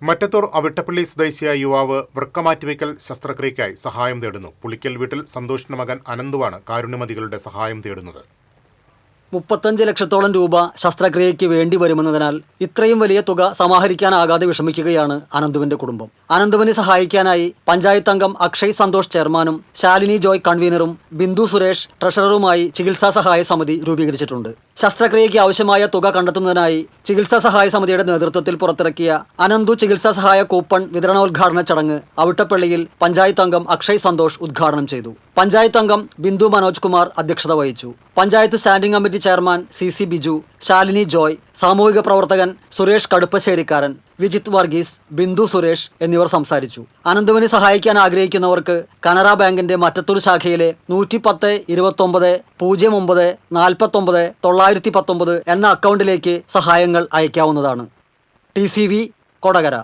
മറ്റത്തൂർ അവിട്ടപ്പള്ളി സ്വദേശിയായ യുവാവ് വൃക്ക മാറ്റിവയ്ക്കൽ ശസ്ത്രക്രിയയ്ക്കായി സഹായം തേടുന്നു. പുളിക്കൽ വീട്ടിൽ സന്തോഷിന്റെ മകൻ അനന്തുവാണ് കാരുണ്യമതികളുടെ സഹായം തേടുന്നത്. 35 ലക്ഷത്തോളം രൂപ ശസ്ത്രക്രിയയ്ക്ക് വേണ്ടി വരുമെന്നതിനാൽ ഇത്രയും വലിയ തുക സമാഹരിക്കാനാകാതെ വിഷമിക്കുകയാണ് അനന്തുവിന്റെ കുടുംബം. അനന്തുവിനെ സഹായിക്കാനായി പഞ്ചായത്ത് അംഗം അക്ഷയ് സന്തോഷ് ചെയർമാനും ശാലിനി ജോയ് കൺവീനറും ബിന്ദു സുരേഷ് ട്രഷററുമായി ചികിത്സാ സഹായ സമിതി രൂപീകരിച്ചിട്ടുണ്ട്. ശസ്ത്രക്രിയയ്ക്ക് ആവശ്യമായ തുക കണ്ടെത്തുന്നതിനായി ചികിത്സാ സഹായ സമിതിയുടെ നേതൃത്വത്തിൽ പുറത്തിറക്കിയ അനന്തു ചികിത്സാ സഹായ കൂപ്പൺ വിതരണോദ്ഘാടന ചടങ്ങ് അവിട്ടപ്പള്ളിയിൽ പഞ്ചായത്ത് അംഗം അക്ഷയ് സന്തോഷ് ഉദ്ഘാടനം ചെയ്തു. പഞ്ചായത്ത് അംഗം ബിന്ദു മനോജ് കുമാർ അധ്യക്ഷത വഹിച്ചു. Panchayat standing committee chairman CC Biju, Shalini Joy, സാമൂഹിക പ്രവർത്തകൻ സുരേഷ് കടുപ്പശ്ശേരിക്കാരൻ, വിജിത് വർഗീസ്, ബിന്ദു സുരേഷ് എന്നിവർ സംസാരിച്ചു. അനന്തുവിനെ സഹായിക്കാൻ ആഗ്രഹിക്കുന്നവർക്ക് കനറ ബാങ്കിന്റെ മറ്റത്തൂർ ശാഖയിലെ 110 29 09 49 919 എന്ന അക്കൗണ്ടിലേക്ക് സഹായങ്ങൾ അയക്കാവുന്നതാണ്. TCV കൊടകര.